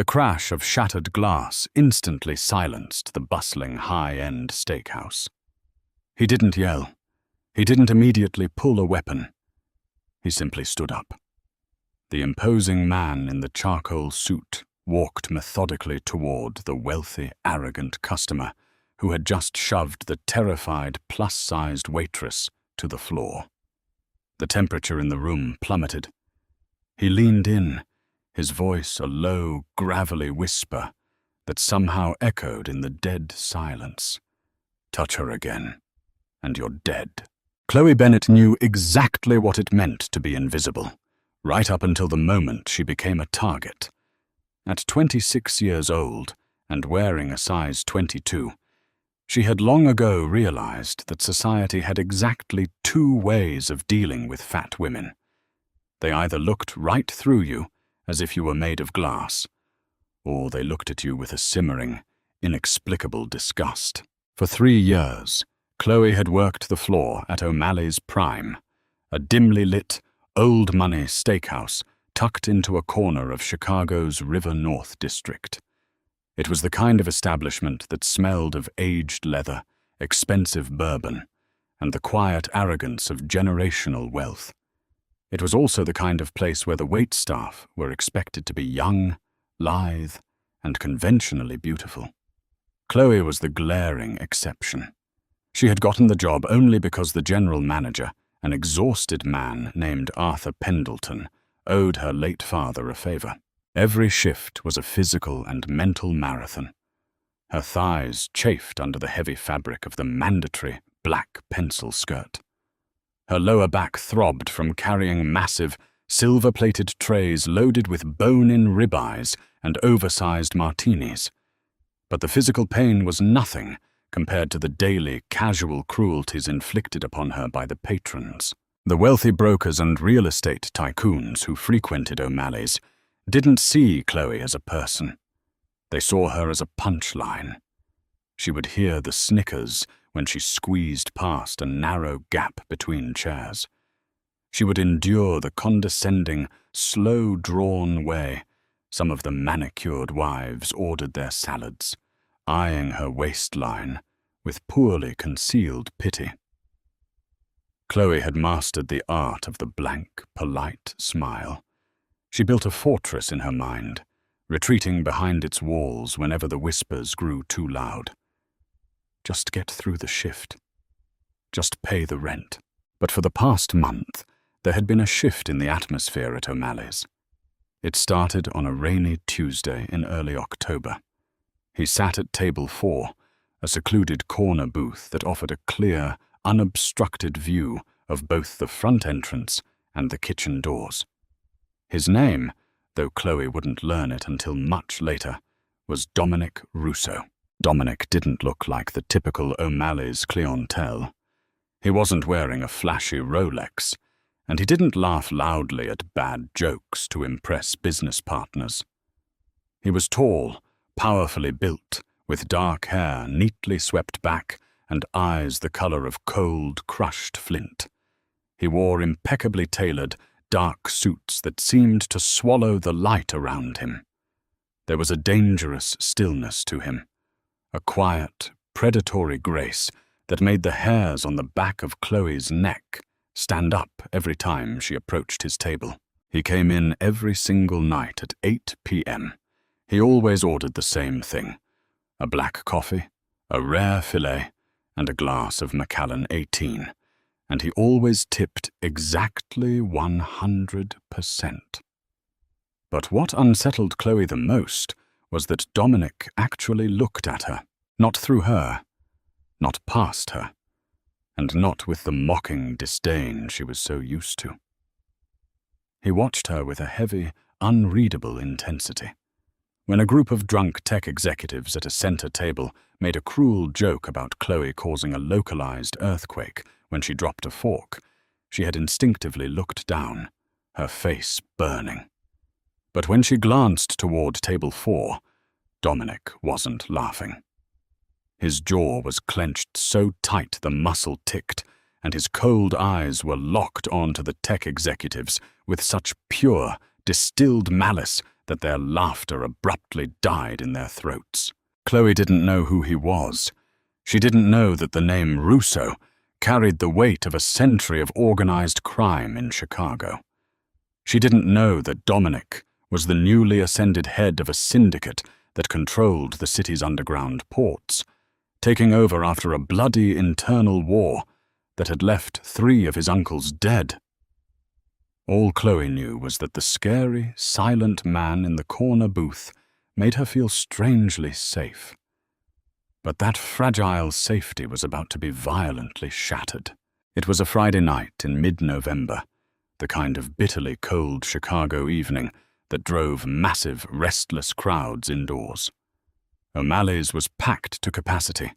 The crash of shattered glass instantly silenced the bustling high-end steakhouse. He didn't yell. He didn't immediately pull a weapon. He simply stood up. The imposing man in the charcoal suit walked methodically toward the wealthy, arrogant customer who had just shoved the terrified, plus-sized waitress to the floor. The temperature in the room plummeted. He leaned in, his voice a low, gravelly whisper that somehow echoed in the dead silence. "Touch her again, and you're dead." Chloe Bennet knew exactly what it meant to be invisible, right up until the moment she became a target. At 26 years old, and wearing a size 22, she had long ago realized that society had exactly two ways of dealing with fat women. They either looked right through you, as if you were made of glass, or they looked at you with a simmering, inexplicable disgust. For 3 years, Chloe had worked the floor at O'Malley's Prime, a dimly lit, old-money steakhouse tucked into a corner of Chicago's River North district. It was the kind of establishment that smelled of aged leather, expensive bourbon, and the quiet arrogance of generational wealth. It was also the kind of place where the waitstaff were expected to be young, lithe, and conventionally beautiful. Chloe was the glaring exception. She had gotten the job only because the general manager, an exhausted man named Arthur Pendleton, owed her late father a favor. Every shift was a physical and mental marathon. Her thighs chafed under the heavy fabric of the mandatory black pencil skirt. Her lower back throbbed from carrying massive, silver-plated trays loaded with bone-in ribeyes and oversized martinis. But the physical pain was nothing compared to the daily, casual cruelties inflicted upon her by the patrons. The wealthy brokers and real estate tycoons who frequented O'Malley's didn't see Chloe as a person. They saw her as a punchline. She would hear the snickers when she squeezed past a narrow gap between chairs. She would endure the condescending, slow-drawn way some of the manicured wives ordered their salads, eyeing her waistline with poorly concealed pity. Chloe had mastered the art of the blank, polite smile. She built a fortress in her mind, retreating behind its walls whenever the whispers grew too loud. Just get through the shift. Just pay the rent. But for the past month, there had been a shift in the atmosphere at O'Malley's. It started on a rainy Tuesday in early October. He sat at table 4, a secluded corner booth that offered a clear, unobstructed view of both the front entrance and the kitchen doors. His name, though Chloe wouldn't learn it until much later, was Dominic Russo. Dominic didn't look like the typical O'Malley's clientele. He wasn't wearing a flashy Rolex, and he didn't laugh loudly at bad jokes to impress business partners. He was tall, powerfully built, with dark hair neatly swept back and eyes the color of cold, crushed flint. He wore impeccably tailored, dark suits that seemed to swallow the light around him. There was a dangerous stillness to him, a quiet, predatory grace that made the hairs on the back of Chloe's neck stand up every time she approached his table. He came in every single night at 8 p.m. He always ordered the same thing: a black coffee, a rare filet, and a glass of Macallan 18, and he always tipped exactly 100%. But what unsettled Chloe the most was that Dominic actually looked at her, not through her, not past her, and not with the mocking disdain she was so used to. He watched her with a heavy, unreadable intensity. When a group of drunk tech executives at a center table made a cruel joke about Chloe causing a localized earthquake when she dropped a fork, she had instinctively looked down, her face burning. But when she glanced toward table 4, Dominic wasn't laughing. His jaw was clenched so tight the muscle ticked, and his cold eyes were locked onto the tech executives with such pure, distilled malice that their laughter abruptly died in their throats. Chloe didn't know who he was. She didn't know that the name Russo carried the weight of a century of organized crime in Chicago. She didn't know that Dominic was the newly ascended head of a syndicate that controlled the city's underground ports, taking over after a bloody internal war that had left 3 of his uncles dead. All Chloe knew was that the scary, silent man in the corner booth made her feel strangely safe. But that fragile safety was about to be violently shattered. It was a Friday night in mid-November, the kind of bitterly cold Chicago evening that drove massive, restless crowds indoors. O'Malley's was packed to capacity,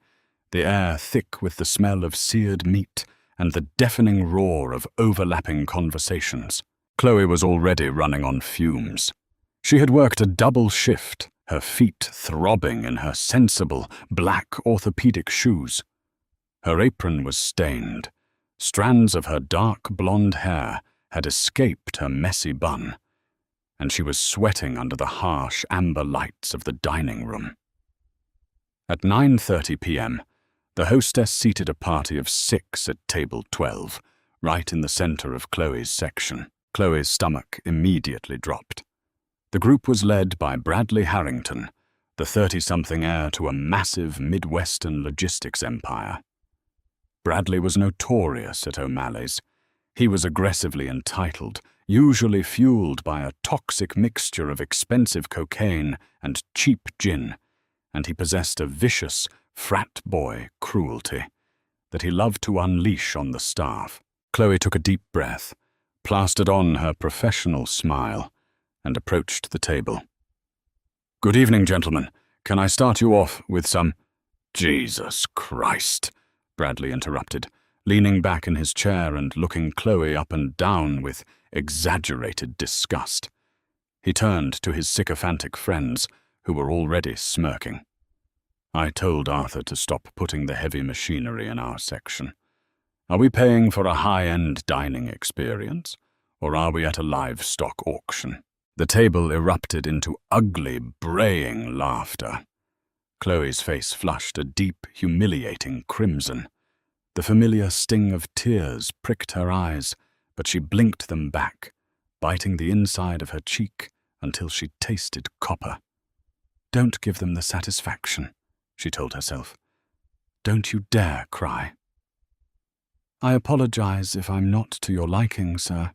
the air thick with the smell of seared meat and the deafening roar of overlapping conversations. Chloe was already running on fumes. She had worked a double shift, her feet throbbing in her sensible, black orthopedic shoes. Her apron was stained. Strands of her dark blonde hair had escaped her messy bun, and she was sweating under the harsh amber lights of the dining room. At 9:30 p.m., the hostess seated a party of 6 at table 12, right in the center of Chloe's section. Chloe's stomach immediately dropped. The group was led by Bradley Harrington, the 30-something heir to a massive Midwestern logistics empire. Bradley was notorious at O'Malley's. He was aggressively entitled, usually fueled by a toxic mixture of expensive cocaine and cheap gin, and he possessed a vicious, frat boy cruelty that he loved to unleash on the staff. Chloe took a deep breath, plastered on her professional smile, and approached the table. "Good evening, gentlemen. Can I start you off with some—" "Jesus Christ," Bradley interrupted, leaning back in his chair and looking Chloe up and down with exaggerated disgust. He turned to his sycophantic friends, who were already smirking. "I told Arthur to stop putting the heavy machinery in our section. Are we paying for a high-end dining experience, or are we at a livestock auction?" The table erupted into ugly, braying laughter. Chloe's face flushed a deep, humiliating crimson. The familiar sting of tears pricked her eyes, but she blinked them back, biting the inside of her cheek until she tasted copper. "Don't give them the satisfaction," she told herself. "Don't you dare cry." "I apologize if I'm not to your liking, sir,"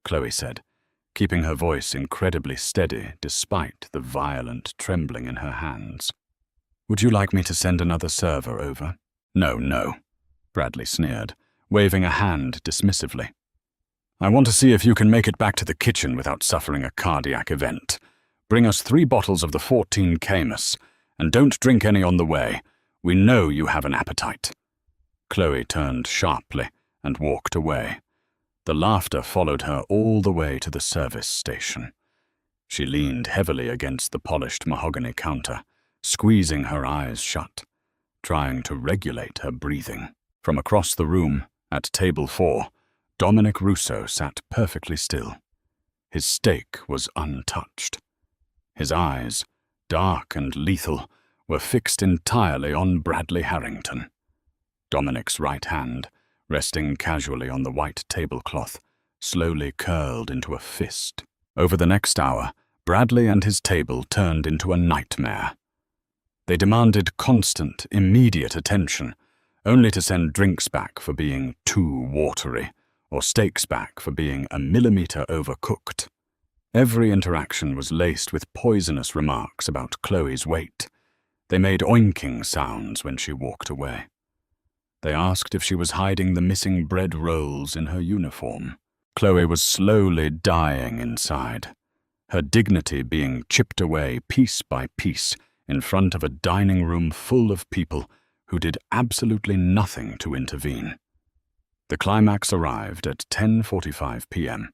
Chloe said, keeping her voice incredibly steady despite the violent trembling in her hands. "Would you like me to send another server over?" No, Bradley sneered, waving a hand dismissively. "I want to see if you can make it back to the kitchen without suffering a cardiac event. Bring us 3 bottles of the 14 Camus, and don't drink any on the way. We know you have an appetite." Chloe turned sharply and walked away. The laughter followed her all the way to the service station. She leaned heavily against the polished mahogany counter, squeezing her eyes shut, trying to regulate her breathing. From across the room, at table 4, Dominic Russo sat perfectly still. His steak was untouched. His eyes, dark and lethal, were fixed entirely on Bradley Harrington. Dominic's right hand, resting casually on the white tablecloth, slowly curled into a fist. Over the next hour, Bradley and his table turned into a nightmare. They demanded constant, immediate attention, only to send drinks back for being too watery, or steaks back for being a millimeter overcooked. Every interaction was laced with poisonous remarks about Chloe's weight. They made oinking sounds when she walked away. They asked if she was hiding the missing bread rolls in her uniform. Chloe was slowly dying inside, her dignity being chipped away piece by piece in front of a dining room full of people who did absolutely nothing to intervene. The climax arrived at 10:45 p.m.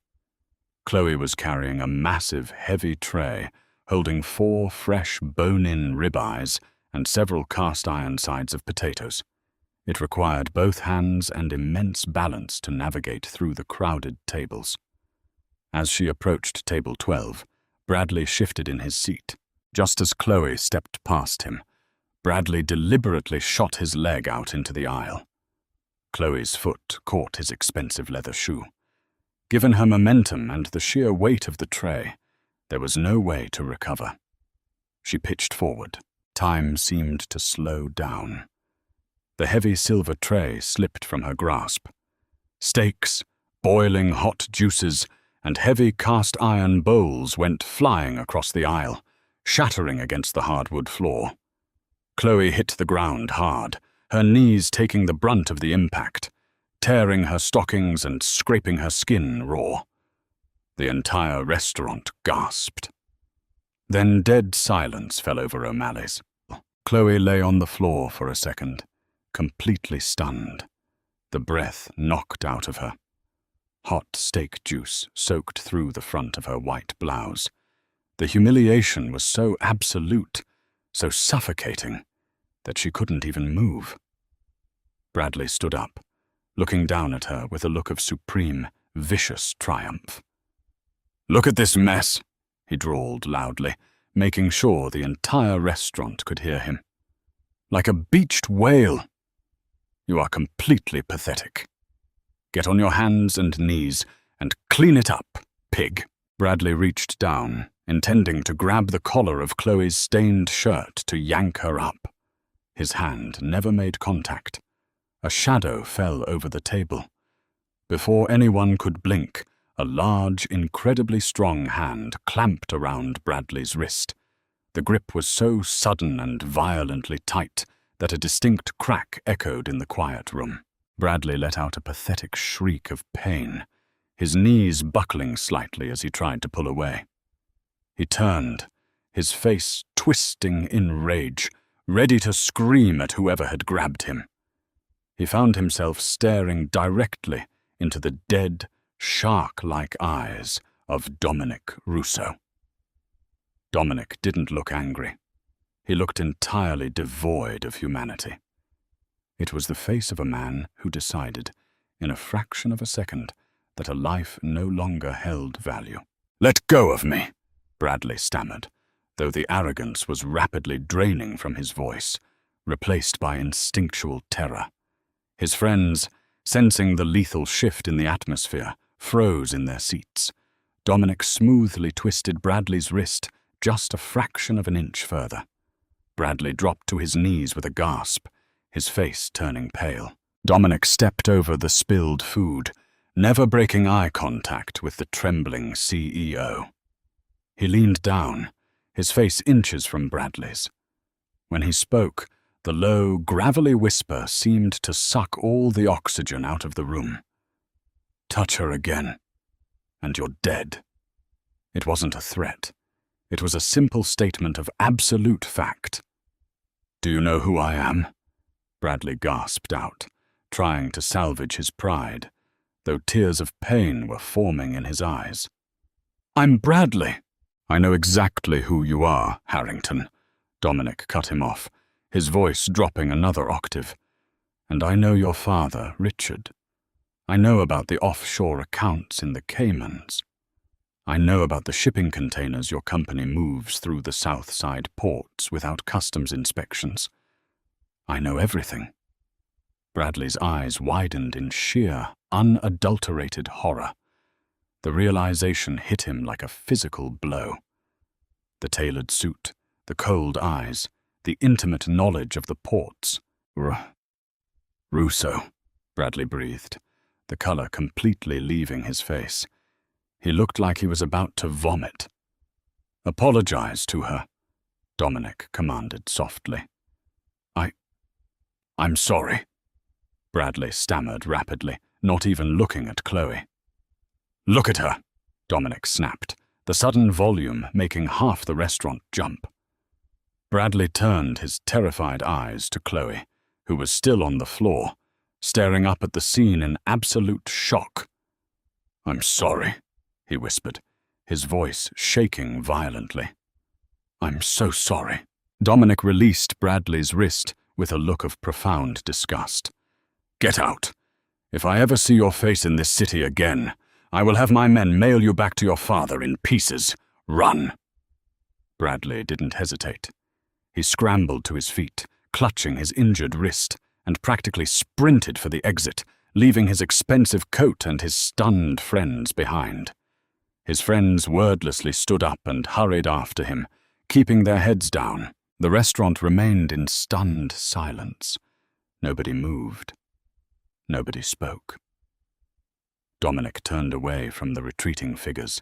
Chloe was carrying a massive, heavy tray holding 4 fresh bone-in ribeyes and several cast-iron sides of potatoes. It required both hands and immense balance to navigate through the crowded tables. As she approached table 12, Bradley shifted in his seat. Just as Chloe stepped past him, Bradley deliberately shot his leg out into the aisle. Chloe's foot caught his expensive leather shoe. Given her momentum and the sheer weight of the tray, there was no way to recover. She pitched forward. Time seemed to slow down. The heavy silver tray slipped from her grasp. Steaks, boiling hot juices, and heavy cast-iron bowls went flying across the aisle, shattering against the hardwood floor. Chloe hit the ground hard, her knees taking the brunt of the impact, tearing her stockings and scraping her skin raw. The entire restaurant gasped. Then dead silence fell over O'Malley's. Chloe lay on the floor for a second, completely stunned, the breath knocked out of her. Hot steak juice soaked through the front of her white blouse. The humiliation was so absolute, so suffocating, that she couldn't even move. Bradley stood up, looking down at her with a look of supreme, vicious triumph. "Look at this mess," he drawled loudly, making sure the entire restaurant could hear him. "Like a beached whale. You are completely pathetic. Get on your hands and knees and clean it up, pig." Bradley reached down, intending to grab the collar of Chloe's stained shirt to yank her up. His hand never made contact. A shadow fell over the table. Before anyone could blink, a large, incredibly strong hand clamped around Bradley's wrist. The grip was so sudden and violently tight that a distinct crack echoed in the quiet room. Bradley let out a pathetic shriek of pain, his knees buckling slightly as he tried to pull away. He turned, his face twisting in rage, ready to scream at whoever had grabbed him. He found himself staring directly into the dead, shark-like eyes of Dominic Russo. Dominic didn't look angry. He looked entirely devoid of humanity. It was the face of a man who decided, in a fraction of a second, that a life no longer held value. "Let go of me," Bradley stammered, though the arrogance was rapidly draining from his voice, replaced by instinctual terror. His friends, sensing the lethal shift in the atmosphere, froze in their seats. Dominic smoothly twisted Bradley's wrist just a fraction of an inch further. Bradley dropped to his knees with a gasp, his face turning pale. Dominic stepped over the spilled food, never breaking eye contact with the trembling CEO. He leaned down, his face inches from Bradley's. When he spoke, the low, gravelly whisper seemed to suck all the oxygen out of the room. "Touch her again, and you're dead." It wasn't a threat. It was a simple statement of absolute fact. "Do you know who I am?" Bradley gasped out, trying to salvage his pride, though tears of pain were forming in his eyes. "I'm Bradley." "I know exactly who you are, Harrington," Dominic cut him off, his voice dropping another octave. "And I know your father, Richard. I know about the offshore accounts in the Caymans. I know about the shipping containers your company moves through the South Side ports without customs inspections. I know everything." Bradley's eyes widened in sheer, unadulterated horror. The realization hit him like a physical blow. The tailored suit, the cold eyes, the intimate knowledge of the ports. "Russo," Bradley breathed, the color completely leaving his face. He looked like he was about to vomit. "Apologize to her," Dominic commanded softly. I'm sorry," Bradley stammered rapidly, not even looking at Chloe. "Look at her," Dominic snapped, the sudden volume making half the restaurant jump. Bradley turned his terrified eyes to Chloe, who was still on the floor, staring up at the scene in absolute shock. "I'm sorry," he whispered, his voice shaking violently. "I'm so sorry." Dominic released Bradley's wrist with a look of profound disgust. "Get out. If I ever see your face in this city again, I will have my men mail you back to your father in pieces. Run." Bradley didn't hesitate. He scrambled to his feet, clutching his injured wrist, and practically sprinted for the exit, leaving his expensive coat and his stunned friends behind. His friends wordlessly stood up and hurried after him, keeping their heads down. The restaurant remained in stunned silence. Nobody moved. Nobody spoke. Dominic turned away from the retreating figures.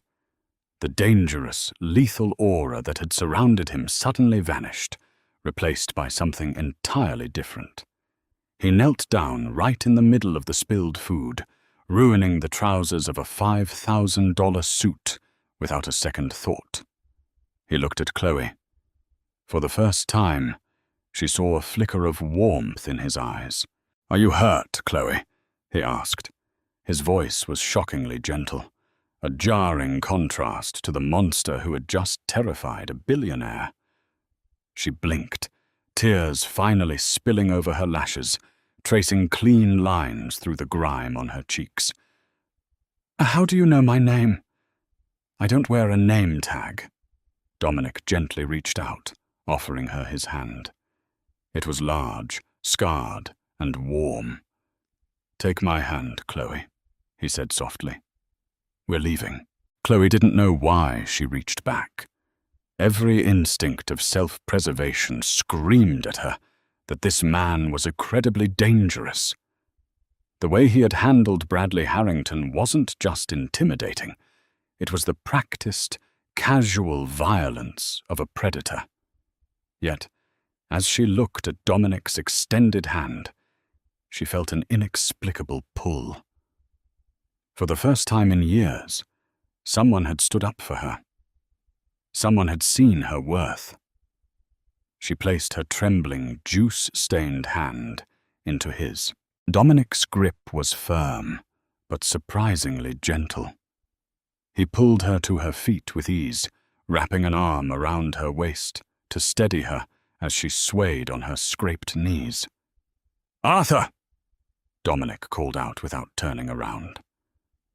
The dangerous, lethal aura that had surrounded him suddenly vanished, replaced by something entirely different. He knelt down right in the middle of the spilled food, ruining the trousers of a $5,000 suit without a second thought. He looked at Chloe. For the first time, she saw a flicker of warmth in his eyes. "Are you hurt, Chloe?" he asked. His voice was shockingly gentle, a jarring contrast to the monster who had just terrified a billionaire. She blinked, tears finally spilling over her lashes, tracing clean lines through the grime on her cheeks. "How do you know my name?" "I don't wear a name tag." Dominic gently reached out, offering her his hand. It was large, scarred, and warm. "Take my hand, Chloe," he said softly. "We're leaving." Chloe didn't know why she reached back. Every instinct of self-preservation screamed at her that this man was incredibly dangerous. The way he had handled Bradley Harrington wasn't just intimidating. It was the practiced, casual violence of a predator. Yet, as she looked at Dominic's extended hand, she felt an inexplicable pull. For the first time in years, someone had stood up for her. Someone had seen her worth. She placed her trembling, juice-stained hand into his. Dominic's grip was firm, but surprisingly gentle. He pulled her to her feet with ease, wrapping an arm around her waist to steady her as she swayed on her scraped knees. "Arthur!" Dominic called out without turning around.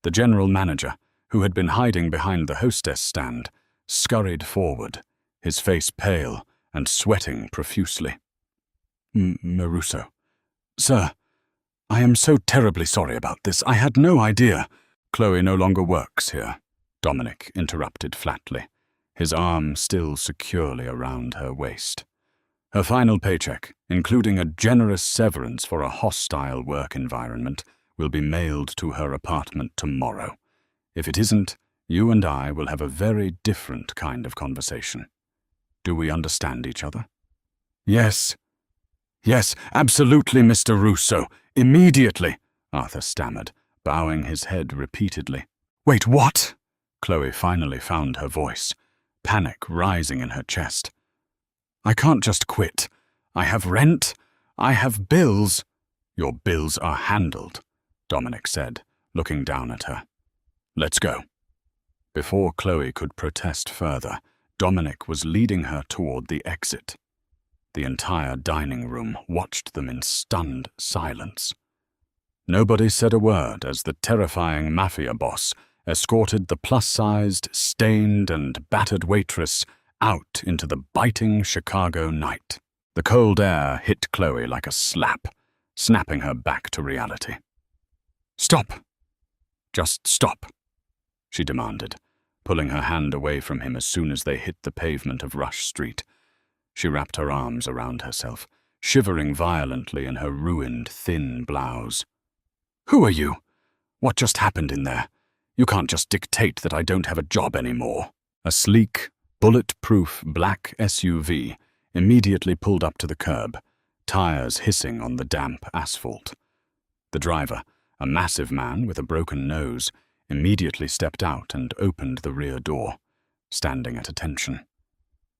The general manager, who had been hiding behind the hostess stand, scurried forward, his face pale and sweating profusely. "Maruso. Sir, I am so terribly sorry about this. I had no idea." "Chloe no longer works here," Dominic interrupted flatly, his arm still securely around her waist. "Her final paycheck, including a generous severance for a hostile work environment, will be mailed to her apartment tomorrow. If it isn't, you and I will have a very different kind of conversation. Do we understand each other?" "Yes. Yes, absolutely, Mr. Russo. Immediately," Arthur stammered, bowing his head repeatedly. "Wait, what?" Chloe finally found her voice, panic rising in her chest. "I can't just quit. I have rent. I have bills." "Your bills are handled," Dominic said, looking down at her. "Let's go." Before Chloe could protest further, Dominic was leading her toward the exit. The entire dining room watched them in stunned silence. Nobody said a word as the terrifying Mafia boss escorted the plus-sized, stained, and battered waitress out into the biting Chicago night. The cold air hit Chloe like a slap, snapping her back to reality. "Stop! Just stop," she demanded, pulling her hand away from him as soon as they hit the pavement of Rush Street. She wrapped her arms around herself, shivering violently in her ruined, thin blouse. "Who are you? What just happened in there? You can't just dictate that I don't have a job anymore." A sleek, bulletproof black SUV immediately pulled up to the curb, tires hissing on the damp asphalt. The driver, a massive man with a broken nose, immediately stepped out and opened the rear door, standing at attention.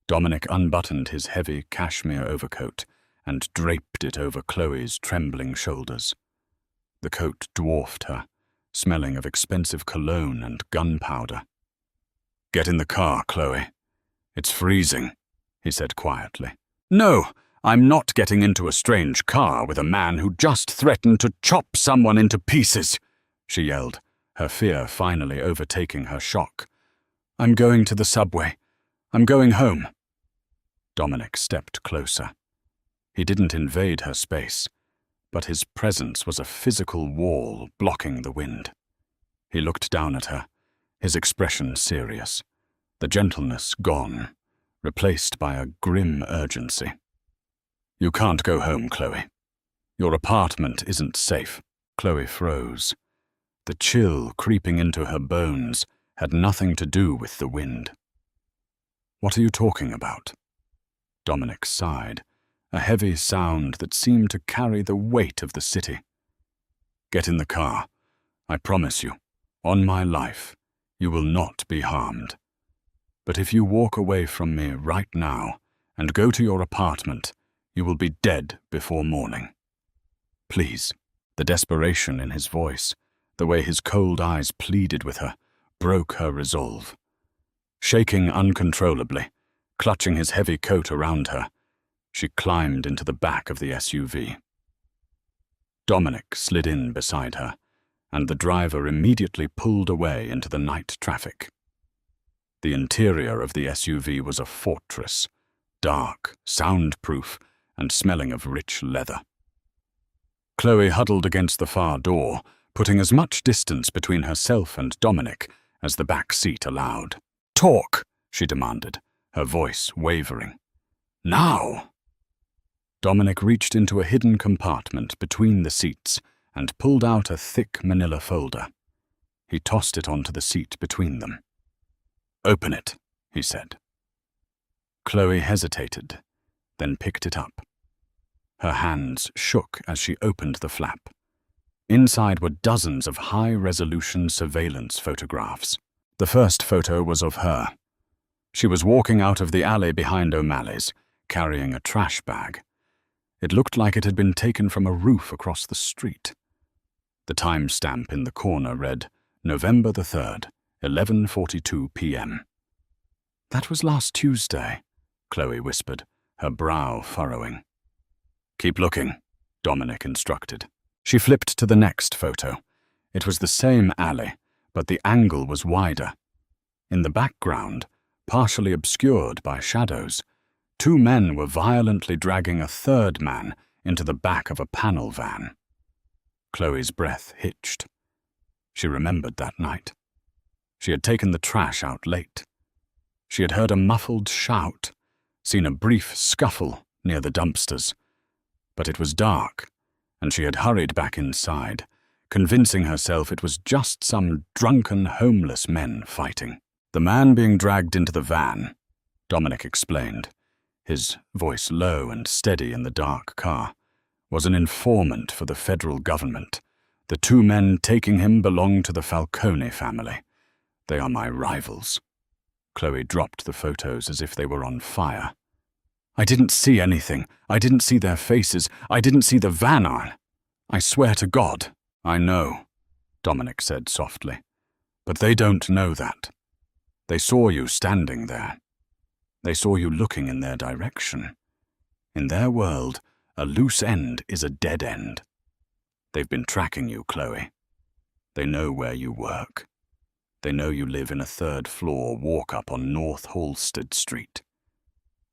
Dominic unbuttoned his heavy cashmere overcoat and draped it over Chloe's trembling shoulders. The coat dwarfed her, smelling of expensive cologne and gunpowder. "Get in the car, Chloe. It's freezing," he said quietly. "No, I'm not getting into a strange car with a man who just threatened to chop someone into pieces," she yelled, her fear finally overtaking her shock. "I'm going to the subway. I'm going home." Dominic stepped closer. He didn't invade her space, but his presence was a physical wall blocking the wind. He looked down at her, his expression serious, the gentleness gone, replaced by a grim urgency. "You can't go home, Chloe. Your apartment isn't safe." Chloe froze. The chill creeping into her bones had nothing to do with the wind. "What are you talking about?" Dominic sighed, a heavy sound that seemed to carry the weight of the city. "Get in the car. I promise you, on my life, you will not be harmed. But if you walk away from me right now and go to your apartment, you will be dead before morning. Please." The desperation in his voice, the way his cold eyes pleaded with her, broke her resolve. Shaking uncontrollably, clutching his heavy coat around her, she climbed into the back of the SUV. Dominic slid in beside her, and the driver immediately pulled away into the night traffic. The interior of the SUV was a fortress, dark, soundproof, and smelling of rich leather. Chloe huddled against the far door, putting as much distance between herself and Dominic as the back seat allowed. "Talk," she demanded, her voice wavering. "Now!" Dominic reached into a hidden compartment between the seats and pulled out a thick manila folder. He tossed it onto the seat between them. "Open it," he said. Chloe hesitated, then picked it up. Her hands shook as she opened the flap. Inside were dozens of high-resolution surveillance photographs. The first photo was of her. She was walking out of the alley behind O'Malley's, carrying a trash bag. It looked like it had been taken from a roof across the street. The timestamp in the corner read, November the 3rd, 11:42 p.m. "That was last Tuesday," Chloe whispered, her brow furrowing. "Keep looking," Dominic instructed. She flipped to the next photo. It was the same alley, but the angle was wider. In the background, partially obscured by shadows, two men were violently dragging a third man into the back of a panel van. Chloe's breath hitched. She remembered that night. She had taken the trash out late. She had heard a muffled shout, seen a brief scuffle near the dumpsters. But it was dark, and she had hurried back inside, convincing herself it was just some drunken homeless men fighting. "The man being dragged into the van," Dominic explained, his voice low and steady in the dark car, "was an informant for the federal government. The two men taking him belong to the Falcone family. They are my rivals." Chloe dropped the photos as if they were on fire. "I didn't see anything. I didn't see their faces. I didn't see the van on. I swear to God." "I know," Dominic said softly. "But they don't know that. They saw you standing there. They saw you looking in their direction. In their world, a loose end is a dead end. They've been tracking you, Chloe. They know where you work. They know you live in a third-floor walk-up on North Halsted Street.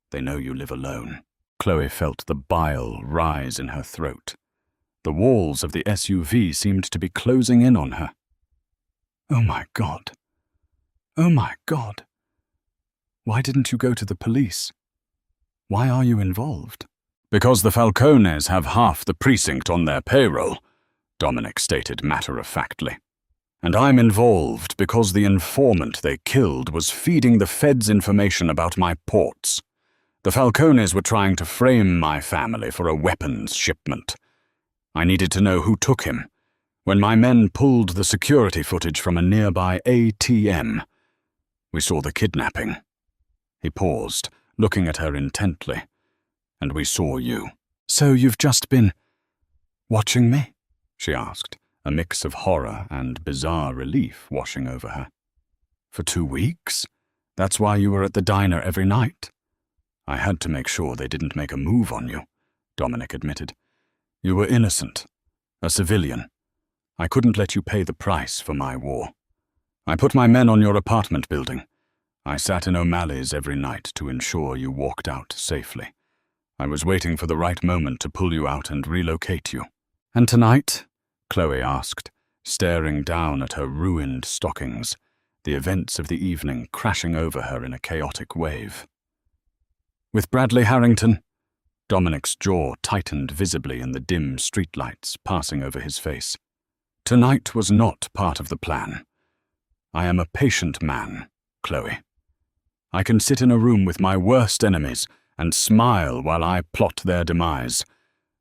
They know you live alone." Chloe felt the bile rise in her throat. The walls of the SUV seemed to be closing in on her. "Oh my God. Oh my God. Why didn't you go to the police? Why are you involved?" "Because the Falcones have half the precinct on their payroll," Dominic stated matter-of-factly. "And I'm involved because the informant they killed was feeding the feds information about my ports. The Falcones were trying to frame my family for a weapons shipment. I needed to know who took him. When my men pulled the security footage from a nearby ATM, we saw the kidnapping." He paused, looking at her intently. "And we saw you." "So you've just been watching me?" she asked, a mix of horror and bizarre relief washing over her. "For 2 weeks? That's why you were at the diner every night?" "I had to make sure they didn't make a move on you," Dominic admitted. "You were innocent, a civilian. I couldn't let you pay the price for my war. I put my men on your apartment building. I sat in O'Malley's every night to ensure you walked out safely. I was waiting for the right moment to pull you out and relocate you. And tonight? Chloe asked, staring down at her ruined stockings, the events of the evening crashing over her in a chaotic wave. With Bradley Harrington? Dominic's jaw tightened visibly in the dim streetlights passing over his face. Tonight was not part of the plan. I am a patient man, Chloe. I can sit in a room with my worst enemies and smile while I plot their demise,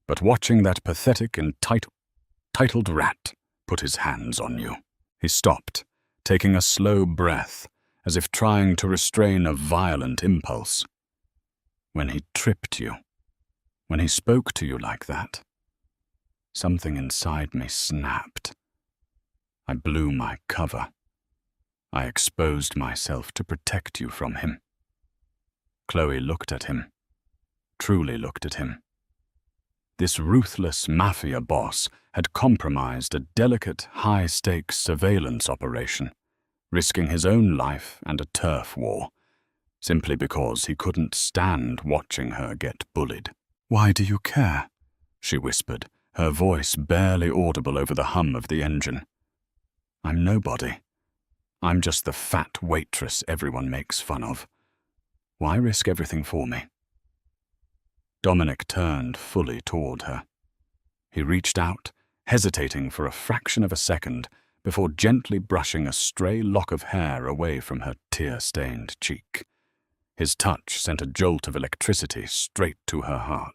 but watching that pathetic entitled rat put his hands on you. He stopped, taking a slow breath, as if trying to restrain a violent impulse. When he tripped you, when he spoke to you like that, something inside me snapped. I blew my cover. I exposed myself to protect you from him. Chloe looked at him, truly looked at him. This ruthless Mafia boss had compromised a delicate, high-stakes surveillance operation, risking his own life and a turf war, simply because he couldn't stand watching her get bullied. "Why do you care?" she whispered, her voice barely audible over the hum of the engine. "I'm nobody. I'm just the fat waitress everyone makes fun of. Why risk everything for me?" Dominic turned fully toward her. He reached out, hesitating for a fraction of a second before gently brushing a stray lock of hair away from her tear-stained cheek. His touch sent a jolt of electricity straight to her heart.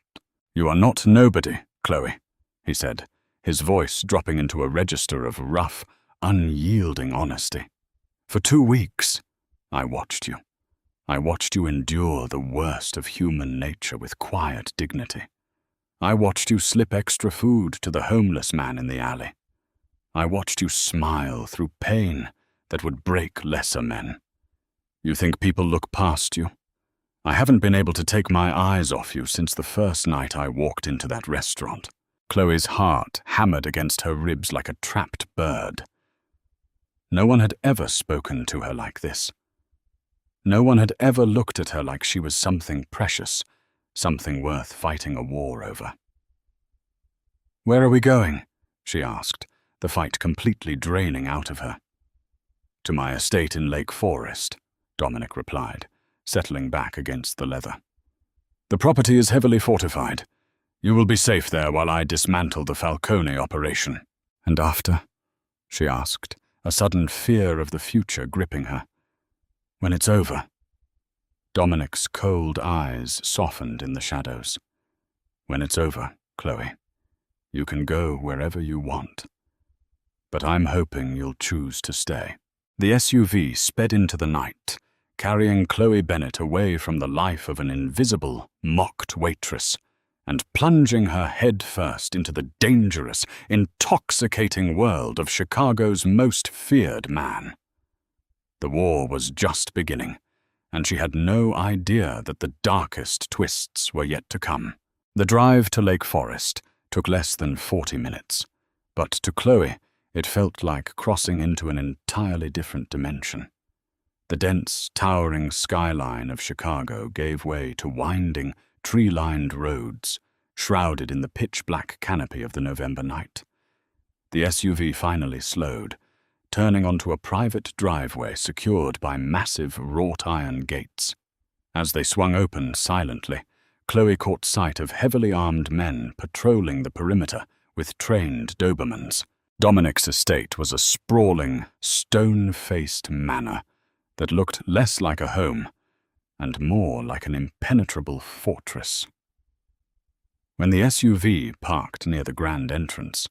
"You are not nobody, Chloe," he said, his voice dropping into a register of rough, unyielding honesty. "For 2 weeks, I watched you. I watched you endure the worst of human nature with quiet dignity. I watched you slip extra food to the homeless man in the alley. I watched you smile through pain that would break lesser men. You think people look past you? I haven't been able to take my eyes off you since the first night I walked into that restaurant." Chloe's heart hammered against her ribs like a trapped bird. No one had ever spoken to her like this. No one had ever looked at her like she was something precious, something worth fighting a war over. "Where are we going?" she asked, the fight completely draining out of her. "To my estate in Lake Forest," Dominic replied, settling back against the leather. "The property is heavily fortified. You will be safe there while I dismantle the Falcone operation." "And after?" she asked, a sudden fear of the future gripping her. "When it's over?" Dominic's cold eyes softened in the shadows. "When it's over, Chloe, you can go wherever you want. But I'm hoping you'll choose to stay." The SUV sped into the night, carrying Chloe Bennett away from the life of an invisible, mocked waitress, and plunging her head first into the dangerous, intoxicating world of Chicago's most feared man. The war was just beginning, and she had no idea that the darkest twists were yet to come. The drive to Lake Forest took less than 40 minutes, but to Chloe it felt like crossing into an entirely different dimension. The dense, towering skyline of Chicago gave way to winding, tree-lined roads, shrouded in the pitch-black canopy of the November night. The SUV finally slowed, turning onto a private driveway secured by massive wrought-iron gates. As they swung open silently, Chloe caught sight of heavily armed men patrolling the perimeter with trained Dobermans. Dominic's estate was a sprawling, stone-faced manor that looked less like a home and more like an impenetrable fortress. When the SUV parked near the grand entrance,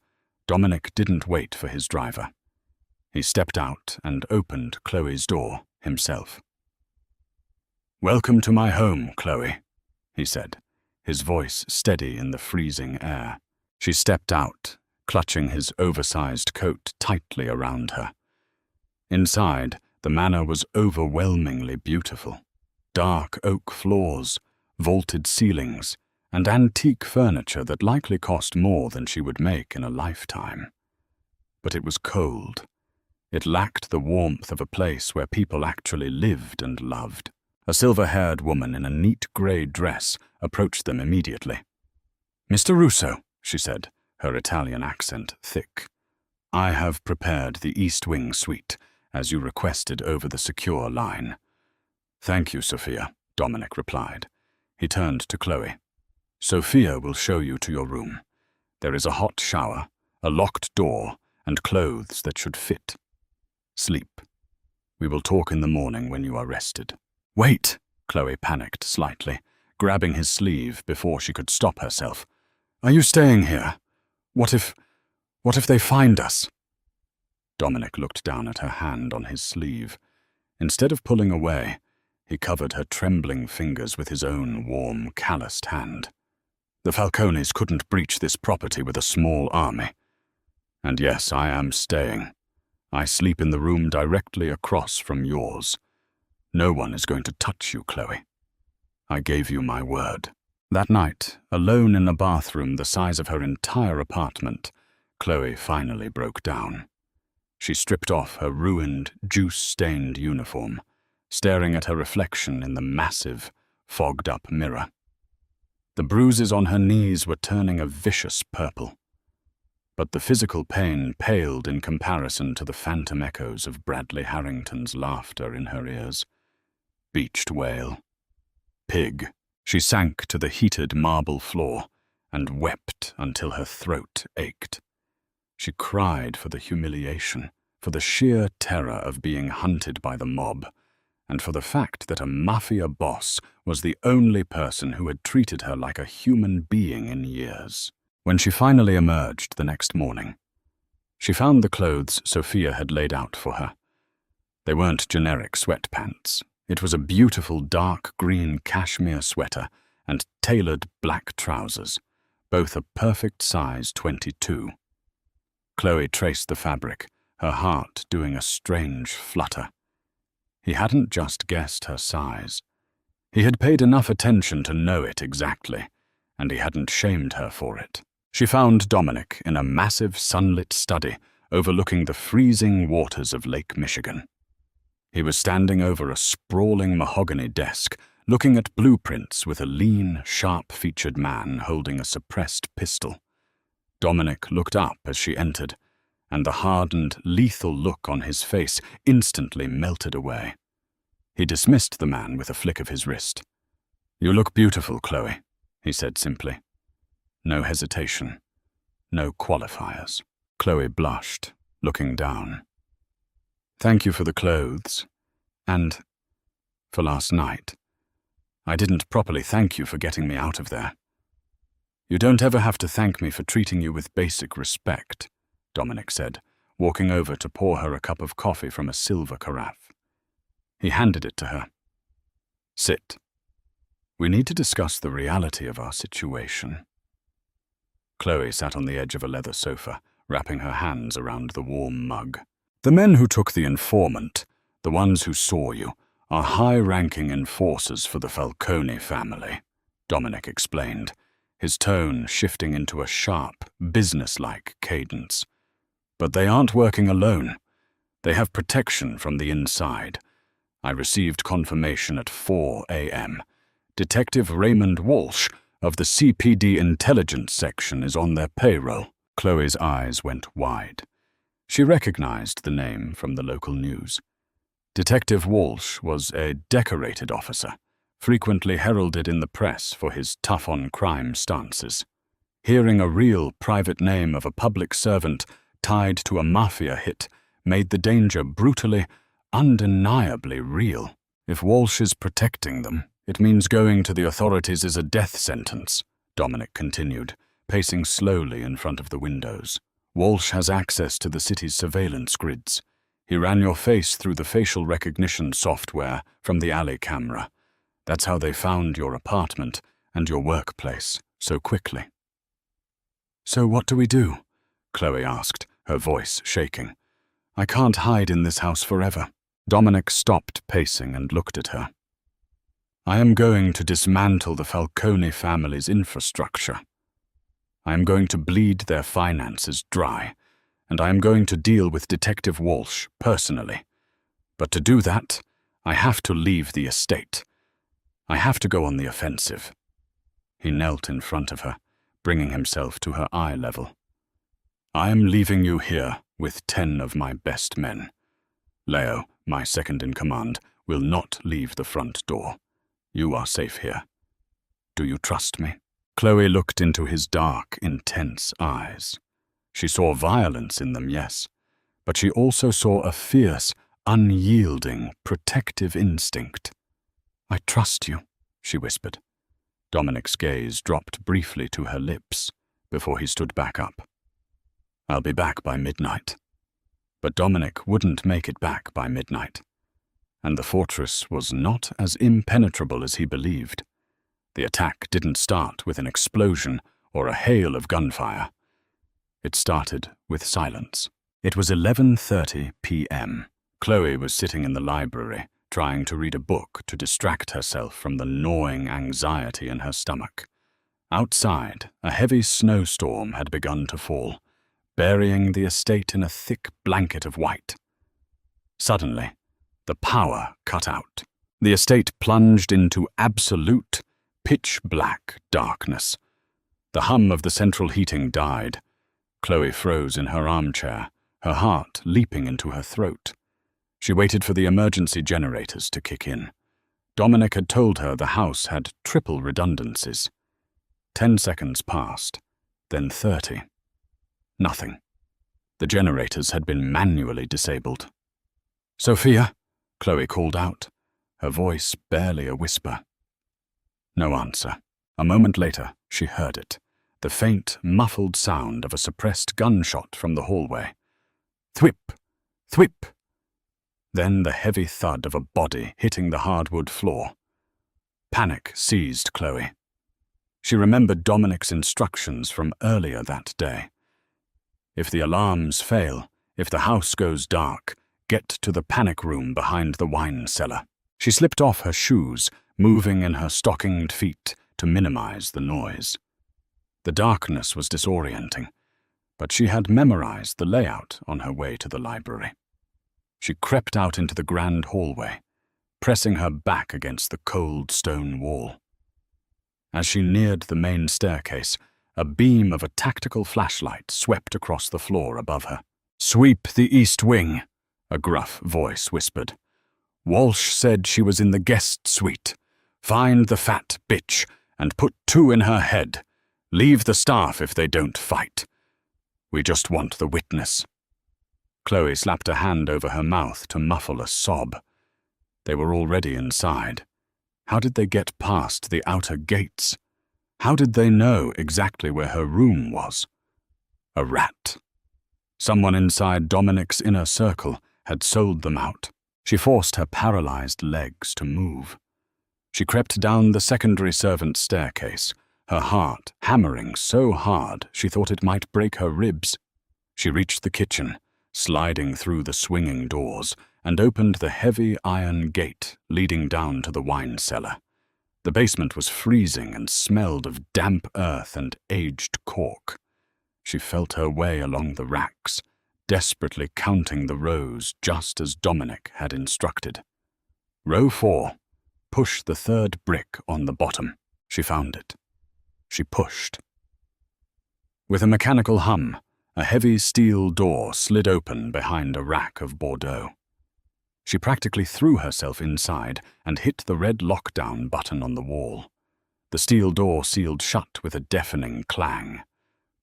Dominic didn't wait for his driver. He stepped out and opened Chloe's door himself. "Welcome to my home, Chloe," he said, his voice steady in the freezing air. She stepped out, clutching his oversized coat tightly around her. Inside, the manor was overwhelmingly beautiful. Dark oak floors, vaulted ceilings, and antique furniture that likely cost more than she would make in a lifetime. But it was cold. It lacked the warmth of a place where people actually lived and loved. A silver-haired woman in a neat grey dress approached them immediately. "Mr. Russo," she said, her Italian accent thick. "I have prepared the East Wing suite, as you requested over the secure line." "Thank you, Sophia," Dominic replied. He turned to Chloe. "Sophia will show you to your room. There is a hot shower, a locked door, and clothes that should fit. Sleep. We will talk in the morning when you are rested." "Wait!" Chloe panicked slightly, grabbing his sleeve before she could stop herself. "Are you staying here? What if they find us?" Dominic looked down at her hand on his sleeve. Instead of pulling away, he covered her trembling fingers with his own warm, calloused hand. "The Falcones couldn't breach this property with a small army. And yes, I am staying. I sleep in the room directly across from yours. No one is going to touch you, Chloe. I gave you my word." That night, alone in a bathroom the size of her entire apartment, Chloe finally broke down. She stripped off her ruined, juice-stained uniform, staring at her reflection in the massive, fogged-up mirror. The bruises on her knees were turning a vicious purple. But the physical pain paled in comparison to the phantom echoes of Bradley Harrington's laughter in her ears. Beached whale. Pig. She sank to the heated marble floor and wept until her throat ached. She cried for the humiliation, for the sheer terror of being hunted by the mob, and for the fact that a Mafia boss was the only person who had treated her like a human being in years. When she finally emerged the next morning, she found the clothes Sophia had laid out for her. They weren't generic sweatpants. It was a beautiful dark green cashmere sweater and tailored black trousers, both a perfect size 22. Chloe traced the fabric, her heart doing a strange flutter. He hadn't just guessed her size. He had paid enough attention to know it exactly, and he hadn't shamed her for it. She found Dominic in a massive sunlit study overlooking the freezing waters of Lake Michigan. He was standing over a sprawling mahogany desk, looking at blueprints with a lean, sharp-featured man holding a suppressed pistol. Dominic looked up as she entered, and the hardened, lethal look on his face instantly melted away. He dismissed the man with a flick of his wrist. "You look beautiful, Chloe," he said simply. No hesitation, no qualifiers. Chloe blushed, looking down. "Thank you for the clothes, and for last night. I didn't properly thank you for getting me out of there." "You don't ever have to thank me for treating you with basic respect," Dominic said, walking over to pour her a cup of coffee from a silver carafe. He handed it to her. "Sit. We need to discuss the reality of our situation." Chloe sat on the edge of a leather sofa, wrapping her hands around the warm mug. "The men who took the informant, the ones who saw you, are high-ranking enforcers for the Falcone family," Dominic explained, his tone shifting into a sharp, businesslike cadence. "But they aren't working alone. They have protection from the inside. I received confirmation at 4 a.m. Detective Raymond Walsh of the CPD Intelligence Section is on their payroll." Chloe's eyes went wide. She recognized the name from the local news. Detective Walsh was a decorated officer, frequently heralded in the press for his tough-on-crime stances. Hearing a real private name of a public servant tied to a Mafia hit made the danger brutally, undeniably real. If Walsh is protecting them, it means going to the authorities is a death sentence, Dominic continued, pacing slowly in front of the windows. "Walsh has access to the city's surveillance grids. He ran your face through the facial recognition software from the alley camera. That's how they found your apartment and your workplace so quickly." "So what do we do?" Chloe asked, her voice shaking. "I can't hide in this house forever." Dominic stopped pacing and looked at her. "I am going to dismantle the Falcone family's infrastructure. I am going to bleed their finances dry, and I am going to deal with Detective Walsh personally. But to do that, I have to leave the estate. I have to go on the offensive." He knelt in front of her, bringing himself to her eye level. "I am leaving you here with 10 of my best men. Leo, my second-in-command, will not leave the front door. You are safe here. Do you trust me?" Chloe looked into his dark, intense eyes. She saw violence in them, yes, but she also saw a fierce, unyielding, protective instinct. "I trust you," she whispered. Dominic's gaze dropped briefly to her lips before he stood back up. "I'll be back by midnight." But Dominic wouldn't make it back by midnight, and the fortress was not as impenetrable as he believed. The attack didn't start with an explosion or a hail of gunfire. It started with silence. It was 11:30 p.m. Chloe was sitting in the library, trying to read a book to distract herself from the gnawing anxiety in her stomach. Outside, a heavy snowstorm had begun to fall, burying the estate in a thick blanket of white. Suddenly, the power cut out. The estate plunged into absolute, pitch-black darkness. The hum of the central heating died. Chloe froze in her armchair, her heart leaping into her throat. She waited for the emergency generators to kick in. Dominic had told her the house had triple redundancies. 10 seconds passed, then 30. Nothing. The generators had been manually disabled. "Sophia," Chloe called out, her voice barely a whisper. No answer. A moment later, she heard it, the faint, muffled sound of a suppressed gunshot from the hallway. Thwip! Thwip! Then the heavy thud of a body hitting the hardwood floor. Panic seized Chloe. She remembered Dominic's instructions from earlier that day. If the alarms fail, if the house goes dark, get to the panic room behind the wine cellar. She slipped off her shoes, moving in her stockinged feet to minimize the noise. The darkness was disorienting, but she had memorized the layout on her way to the library. She crept out into the grand hallway, pressing her back against the cold stone wall. As she neared the main staircase, a beam of a tactical flashlight swept across the floor above her. "Sweep the east wing," a gruff voice whispered. "Walsh said she was in the guest suite. Find the fat bitch and put 2 in her head. Leave the staff if they don't fight. We just want the witness." Chloe slapped a hand over her mouth to muffle a sob. They were already inside. How did they get past the outer gates? How did they know exactly where her room was? A rat. Someone inside Dominic's inner circle had sold them out. She forced her paralyzed legs to move. She crept down the secondary servants' staircase, her heart hammering so hard she thought it might break her ribs. She reached the kitchen, sliding through the swinging doors, and opened the heavy iron gate leading down to the wine cellar. The basement was freezing and smelled of damp earth and aged cork. She felt her way along the racks, desperately counting the rows just as Dominic had instructed. Row 4. Push the 3rd brick on the bottom. She found it. She pushed. With a mechanical hum, a heavy steel door slid open behind a rack of Bordeaux. She practically threw herself inside and hit the red lockdown button on the wall. The steel door sealed shut with a deafening clang,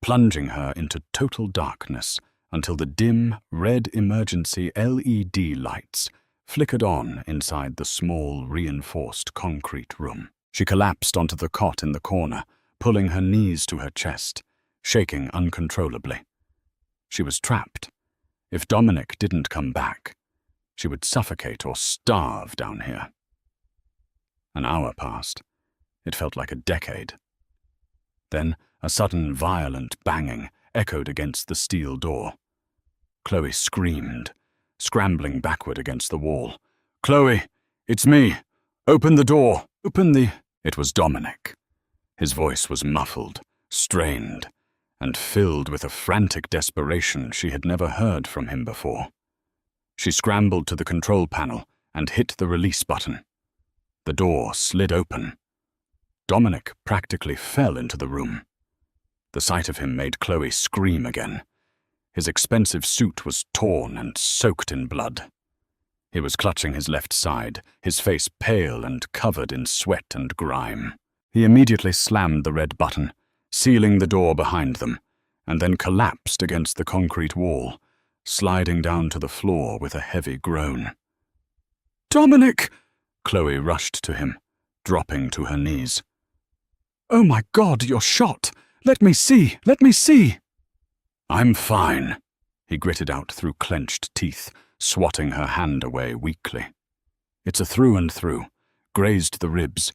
plunging her into total darkness until the dim, red emergency LED lights flickered on inside the small, reinforced concrete room. She collapsed onto the cot in the corner, pulling her knees to her chest, shaking uncontrollably. She was trapped. If Dominic didn't come back, she would suffocate or starve down here. An hour passed. It felt like a decade. Then a sudden violent banging echoed against the steel door. Chloe screamed, scrambling backward against the wall. "Chloe, it's me. Open the door. Open the—" It was Dominic. His voice was muffled, strained, and filled with a frantic desperation she had never heard from him before. She scrambled to the control panel and hit the release button. The door slid open. Dominic practically fell into the room. The sight of him made Chloe scream again. His expensive suit was torn and soaked in blood. He was clutching his left side, his face pale and covered in sweat and grime. He immediately slammed the red button, sealing the door behind them, and then collapsed against the concrete wall, sliding down to the floor with a heavy groan. "Dominic!" Chloe rushed to him, dropping to her knees. "Oh my God, you're shot! Let me see! Let me see!" "I'm fine," he gritted out through clenched teeth, swatting her hand away weakly. "It's a through and through, grazed the ribs.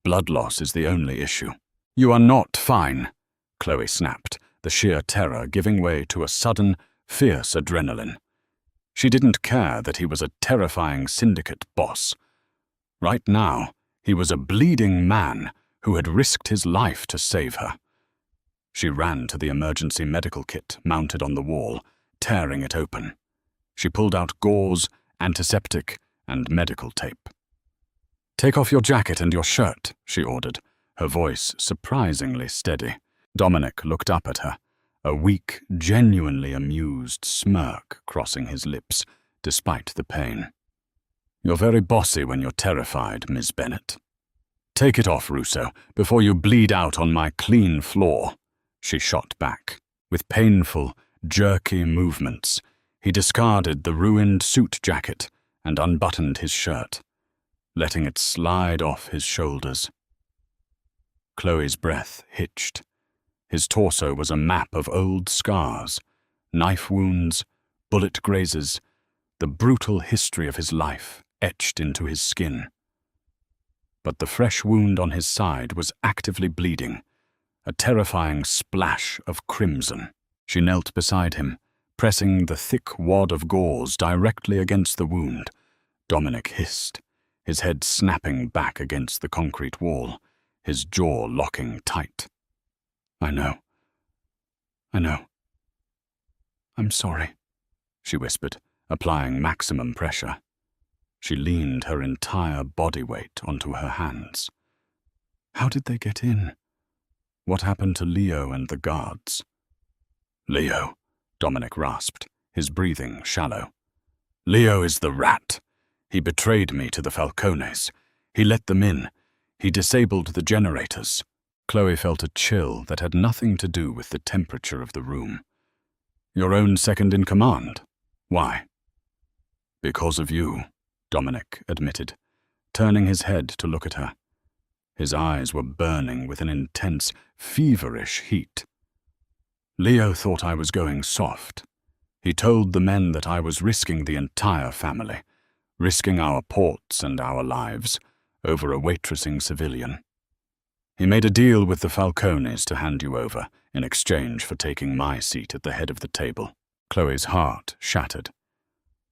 Blood loss is the only issue." "You are not fine," Chloe snapped, the sheer terror giving way to a sudden, fierce adrenaline. She didn't care that he was a terrifying syndicate boss. Right now, he was a bleeding man who had risked his life to save her. She ran to the emergency medical kit mounted on the wall, tearing it open. She pulled out gauze, antiseptic, and medical tape. "Take off your jacket and your shirt," she ordered, her voice surprisingly steady. Dominic looked up at her, a weak, genuinely amused smirk crossing his lips, despite the pain. "You're very bossy when you're terrified, Miss Bennett." "Take it off, Russo, before you bleed out on my clean floor," she shot back. With painful, jerky movements, he discarded the ruined suit jacket and unbuttoned his shirt, letting it slide off his shoulders. Chloe's breath hitched. His torso was a map of old scars, knife wounds, bullet grazes, the brutal history of his life etched into his skin. But the fresh wound on his side was actively bleeding, a terrifying splash of crimson. She knelt beside him, pressing the thick wad of gauze directly against the wound. Dominic hissed, his head snapping back against the concrete wall, his jaw locking tight. I know. I'm sorry," she whispered, applying maximum pressure. She leaned her entire body weight onto her hands. "How did they get in? What happened to Leo and the guards?" "Leo," Dominic rasped, his breathing shallow. "Leo is the rat. He betrayed me to the Falcones. He let them in. He disabled the generators." Chloe felt a chill that had nothing to do with the temperature of the room. "Your own second in command? Why?" "Because of you," Dominic admitted, turning his head to look at her. His eyes were burning with an intense, feverish heat. "Leo thought I was going soft. He told the men that I was risking the entire family, risking our ports and our lives, over a waitressing civilian. He made a deal with the Falcones to hand you over in exchange for taking my seat at the head of the table." Chloe's heart shattered.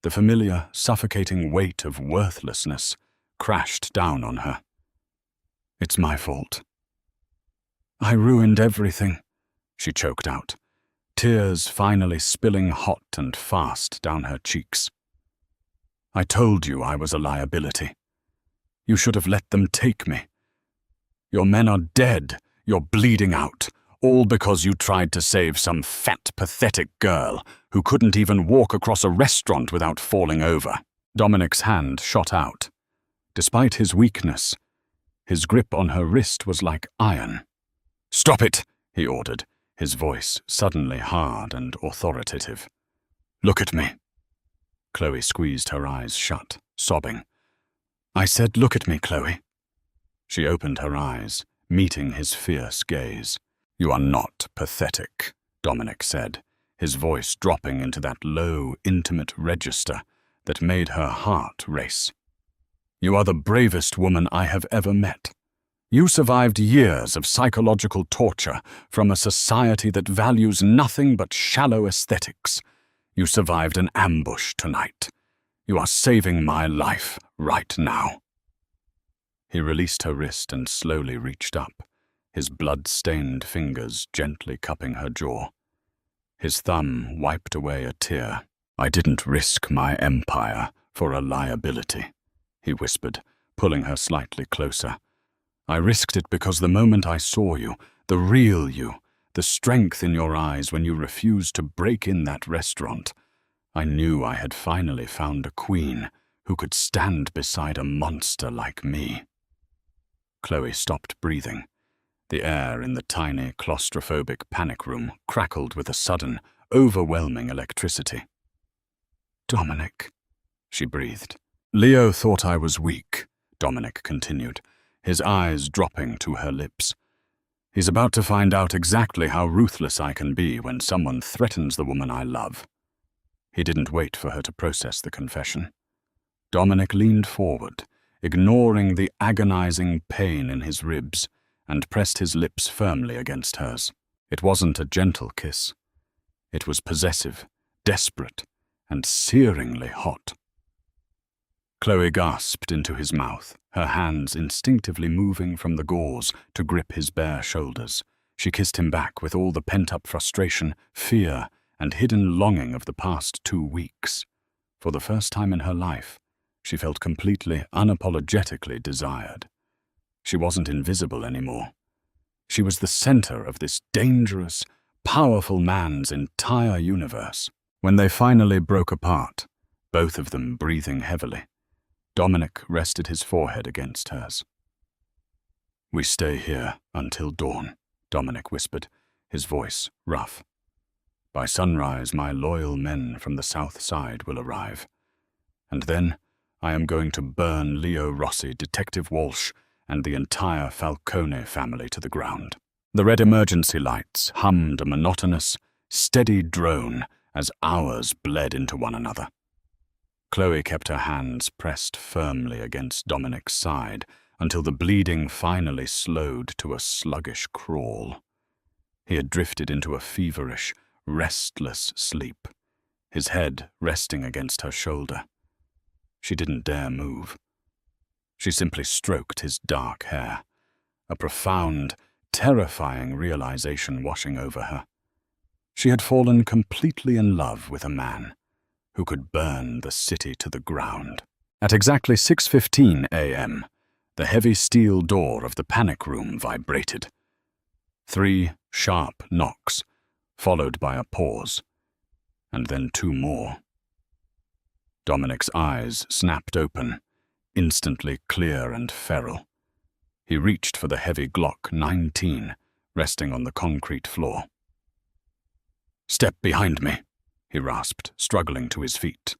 The familiar, suffocating weight of worthlessness crashed down on her. "It's my fault. I ruined everything," she choked out, tears finally spilling hot and fast down her cheeks. "I told you I was a liability. You should have let them take me. Your men are dead, you're bleeding out, all because you tried to save some fat, pathetic girl who couldn't even walk across a restaurant without falling over." Dominic's hand shot out. Despite his weakness, his grip on her wrist was like iron. "Stop it," he ordered, his voice suddenly hard and authoritative. "Look at me." Chloe squeezed her eyes shut, sobbing. "I said, look at me, Chloe." She opened her eyes, meeting his fierce gaze. "You are not pathetic," Dominic said, his voice dropping into that low, intimate register that made her heart race. "You are the bravest woman I have ever met. You survived years of psychological torture from a society that values nothing but shallow aesthetics. You survived an ambush tonight. You are saving my life right now." He released her wrist and slowly reached up, his blood-stained fingers gently cupping her jaw. His thumb wiped away a tear. "I didn't risk my empire for a liability," he whispered, pulling her slightly closer. "I risked it because the moment I saw you, the real you, the strength in your eyes when you refused to break in that restaurant, I knew I had finally found a queen who could stand beside a monster like me." Chloe stopped breathing. The air in the tiny, claustrophobic panic room crackled with a sudden, overwhelming electricity. "Dominic," she breathed. "Leo thought I was weak," Dominic continued, his eyes dropping to her lips. "He's about to find out exactly how ruthless I can be when someone threatens the woman I love." He didn't wait for her to process the confession. Dominic leaned forward, ignoring the agonizing pain in his ribs, and pressed his lips firmly against hers. It wasn't a gentle kiss. It was possessive, desperate, and searingly hot. Chloe gasped into his mouth, her hands instinctively moving from the gauze to grip his bare shoulders. She kissed him back with all the pent-up frustration, fear, and hidden longing of the past 2 weeks. For the first time in her life, she felt completely, unapologetically desired. She wasn't invisible anymore. She was the center of this dangerous, powerful man's entire universe. When they finally broke apart, both of them breathing heavily, Dominic rested his forehead against hers. "We stay here until dawn," Dominic whispered, his voice rough. "By sunrise, my loyal men from the south side will arrive. And then I am going to burn Leo Rossi, Detective Walsh, and the entire Falcone family to the ground." The red emergency lights hummed a monotonous, steady drone as hours bled into one another. Chloe kept her hands pressed firmly against Dominic's side until the bleeding finally slowed to a sluggish crawl. He had drifted into a feverish, restless sleep, his head resting against her shoulder. She didn't dare move. She simply stroked his dark hair, a profound, terrifying realization washing over her. She had fallen completely in love with a man who could burn the city to the ground. At exactly 6:15 a.m., the heavy steel door of the panic room vibrated. 3 sharp knocks, followed by a pause, and then 2 more. Dominic's eyes snapped open, instantly clear and feral. He reached for the heavy Glock 19, resting on the concrete floor. "Step behind me," he rasped, struggling to his feet.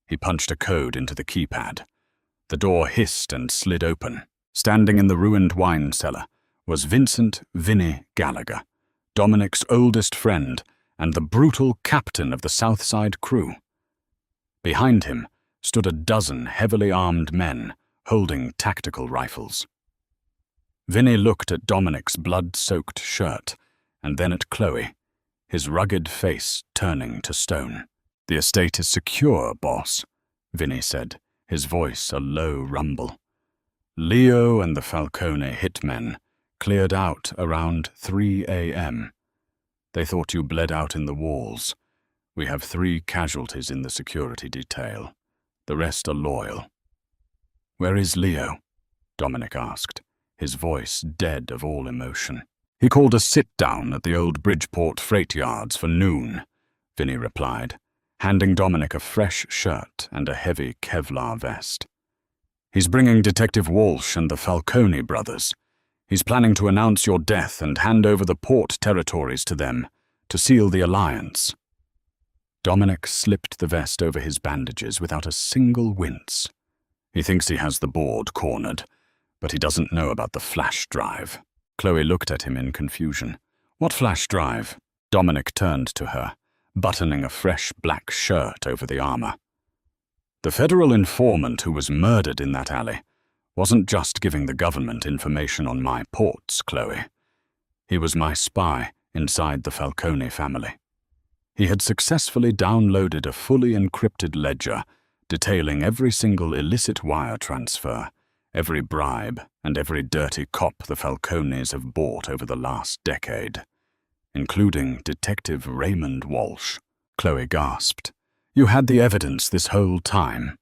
He punched a code into the keypad. The door hissed and slid open. Standing in the ruined wine cellar was Vincent "Vinny" Gallagher, Dominic's oldest friend and the brutal captain of the Southside crew. Behind him stood a dozen heavily armed men holding tactical rifles. Vinny looked at Dominic's blood-soaked shirt and then at Chloe, his rugged face turning to stone. "The estate is secure, boss," Vinny said, his voice a low rumble. "Leo and the Falcone hitmen cleared out around 3 a.m. They thought you bled out in the walls. We have 3 casualties in the security detail. The rest are loyal." "Where is Leo?" Dominic asked, his voice dead of all emotion. "He called a sit-down at the old Bridgeport freight yards for noon," Vinny replied, handing Dominic a fresh shirt and a heavy Kevlar vest. "He's bringing Detective Walsh and the Falcone brothers. He's planning to announce your death and hand over the port territories to them to seal the alliance." Dominic slipped the vest over his bandages without a single wince. He thinks he has the board cornered, but he doesn't know about the flash drive. Chloe looked at him in confusion. "What flash drive?" Dominic turned to her, buttoning a fresh black shirt over the armor. "The federal informant who was murdered in that alley wasn't just giving the government information on my ports, Chloe. He was my spy inside the Falcone family. He had successfully downloaded a fully encrypted ledger detailing every single illicit wire transfer, every bribe, and every dirty cop the Falcones have bought over the last decade, including Detective Raymond Walsh. Chloe gasped. You had the evidence this whole time.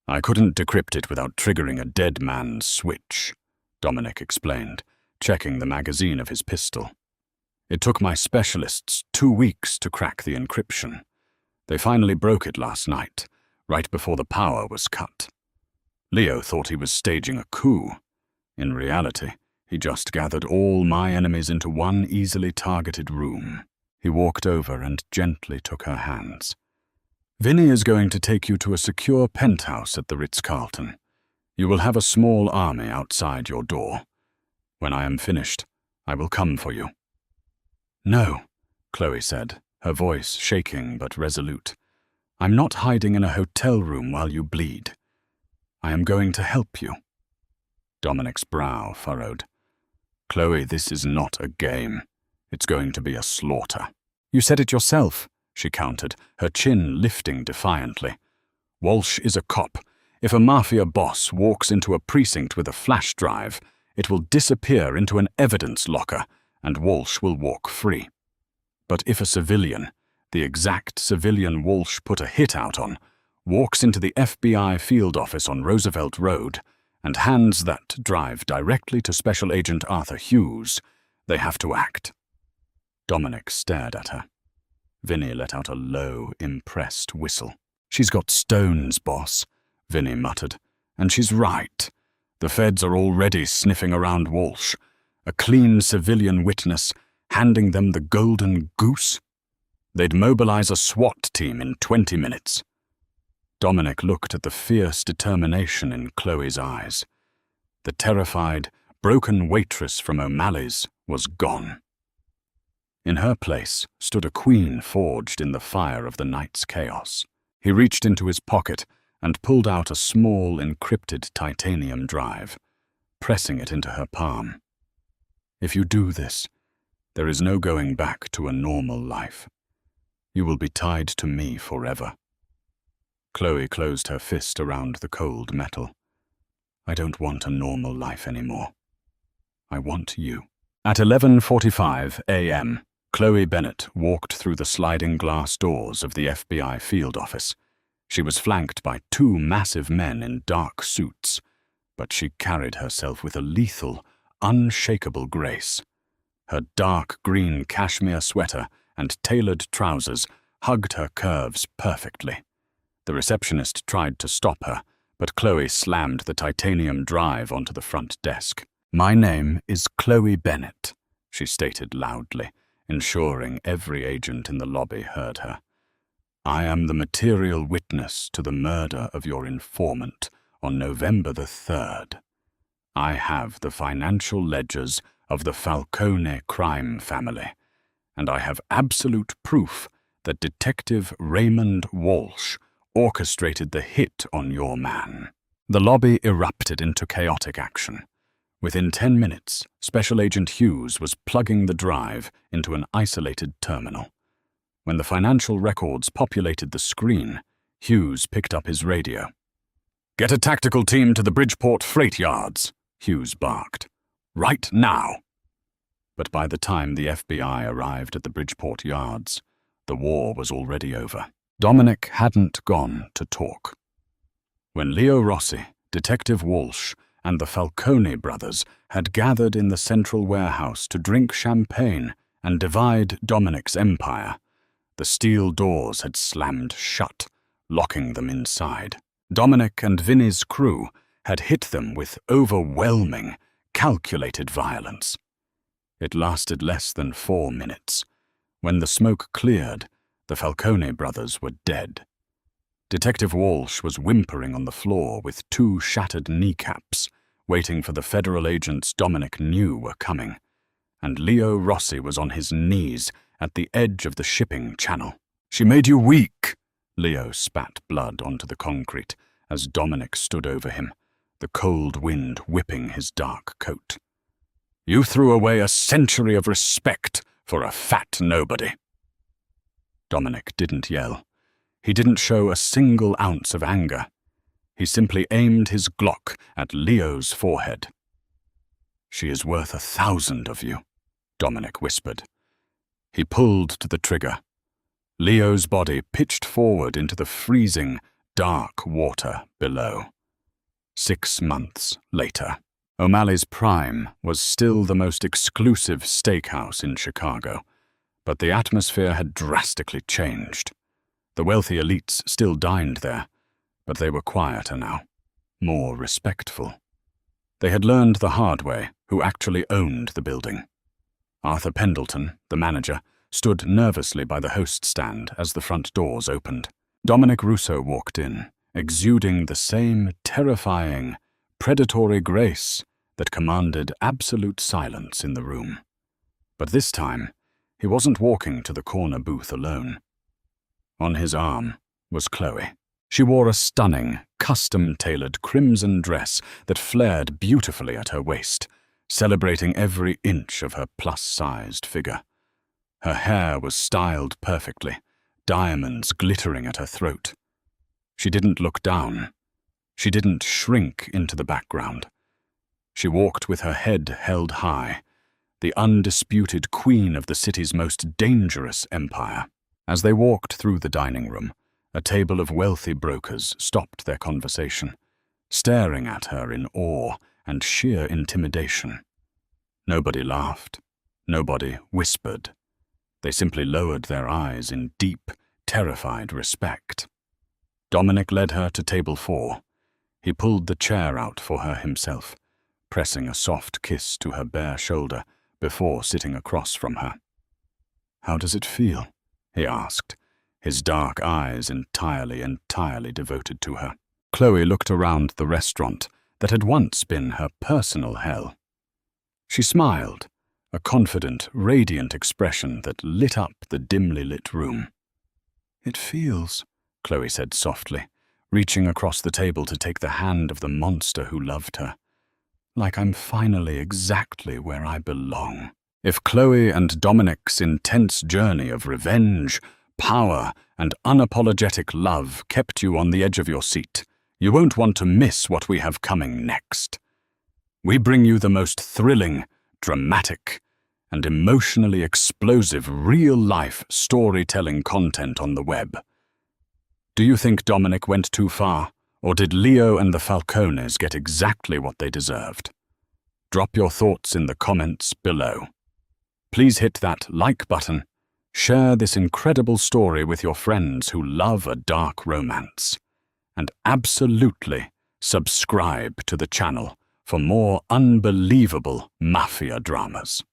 I couldn't decrypt it without triggering a dead man's switch, Dominic explained, checking the magazine of his pistol. It took my specialists 2 weeks to crack the encryption. They finally broke it last night, right before the power was cut. Leo thought he was staging a coup. In reality, he just gathered all my enemies into one easily targeted room. He walked over and gently took her hands. Vinny is going to take you to a secure penthouse at the Ritz-Carlton. You will have a small army outside your door. When I am finished, I will come for you. No, Chloe said, her voice shaking but resolute. I'm not hiding in a hotel room while you bleed. I am going to help you. Dominic's brow furrowed. Chloe, this is not a game. It's going to be a slaughter. You said it yourself, she countered, her chin lifting defiantly. Walsh is a cop. If a Mafia boss walks into a precinct with a flash drive, it will disappear into an evidence locker, and Walsh will walk free. But if a civilian, the exact civilian Walsh put a hit out on, walks into the FBI field office on Roosevelt Road and hands that drive directly to Special Agent Arthur Hughes, they have to act. Dominic stared at her. Vinny let out a low, impressed whistle. She's got stones, boss, Vinny muttered. And she's right. The feds are already sniffing around Walsh. A clean civilian witness, handing them the golden goose? They'd mobilize a SWAT team in 20 minutes. Dominic looked at the fierce determination in Chloe's eyes. The terrified, broken waitress from O'Malley's was gone. In her place stood a queen forged in the fire of the night's chaos. He reached into his pocket and pulled out a small encrypted titanium drive, pressing it into her palm. If you do this, there is no going back to a normal life. You will be tied to me forever. Chloe closed her fist around the cold metal. I don't want a normal life anymore. I want you. At 11:45 a.m., Chloe Bennett walked through the sliding glass doors of the FBI field office. She was flanked by 2 massive men in dark suits, but she carried herself with a lethal, unshakable grace. Her dark green cashmere sweater and tailored trousers hugged her curves perfectly. The receptionist tried to stop her, but Chloe slammed the titanium drive onto the front desk. My name is Chloe Bennett, she stated loudly, ensuring every agent in the lobby heard her. I am the material witness to the murder of your informant on November the 3rd. I have the financial ledgers of the Falcone crime family, and I have absolute proof that Detective Raymond Walsh orchestrated the hit on your man. The lobby erupted into chaotic action. Within 10 minutes, Special Agent Hughes was plugging the drive into an isolated terminal. When the financial records populated the screen, Hughes picked up his radio. Get a tactical team to the Bridgeport freight yards, Hughes barked. Right now. But by the time the FBI arrived at the Bridgeport yards, the war was already over. Dominic hadn't gone to talk. When Leo Rossi, Detective Walsh, and the Falcone brothers had gathered in the central warehouse to drink champagne and divide Dominic's empire, the steel doors had slammed shut, locking them inside. Dominic and Vinny's crew had hit them with overwhelming, calculated violence. It lasted less than 4 minutes. When the smoke cleared, the Falcone brothers were dead. Detective Walsh was whimpering on the floor with 2 shattered kneecaps, waiting for the federal agents Dominic knew were coming. And Leo Rossi was on his knees at the edge of the shipping channel. She made you weak, Leo spat blood onto the concrete as Dominic stood over him, the cold wind whipping his dark coat. You threw away a century of respect for a fat nobody. Dominic didn't yell. He didn't show a single ounce of anger. He simply aimed his Glock at Leo's forehead. "She is worth 1,000 of you," Dominic whispered. He pulled to the trigger. Leo's body pitched forward into the freezing, dark water below. 6 months later. O'Malley's Prime was still the most exclusive steakhouse in Chicago, but the atmosphere had drastically changed. The wealthy elites still dined there, but they were quieter now, more respectful. They had learned the hard way who actually owned the building. Arthur Pendleton, the manager, stood nervously by the host stand as the front doors opened. Dominic Russo walked in, exuding the same terrifying, predatory grace that commanded absolute silence in the room. But this time, he wasn't walking to the corner booth alone. On his arm was Chloe. She wore a stunning, custom-tailored crimson dress that flared beautifully at her waist, celebrating every inch of her plus-sized figure. Her hair was styled perfectly, diamonds glittering at her throat. She didn't look down. She didn't shrink into the background. She walked with her head held high, the undisputed queen of the city's most dangerous empire. As they walked through the dining room, a table of wealthy brokers stopped their conversation, staring at her in awe and sheer intimidation. Nobody laughed. Nobody whispered. They simply lowered their eyes in deep, terrified respect. Dominic led her to table 4. He pulled the chair out for her himself, pressing a soft kiss to her bare shoulder before sitting across from her. "How does it feel?" he asked, his dark eyes entirely devoted to her. Chloe looked around the restaurant that had once been her personal hell. She smiled, a confident, radiant expression that lit up the dimly lit room. "It feels," Chloe said softly, reaching across the table to take the hand of the monster who loved her, "like I'm finally exactly where I belong." If Chloe and Dominic's intense journey of revenge, power, and unapologetic love kept you on the edge of your seat, you won't want to miss what we have coming next. We bring you the most thrilling, dramatic, and emotionally explosive real-life storytelling content on the web. Do you think Dominic went too far, or did Leo and the Falcones get exactly what they deserved? Drop your thoughts in the comments below. Please hit that like button, share this incredible story with your friends who love a dark romance, and absolutely subscribe to the channel for more unbelievable Mafia dramas.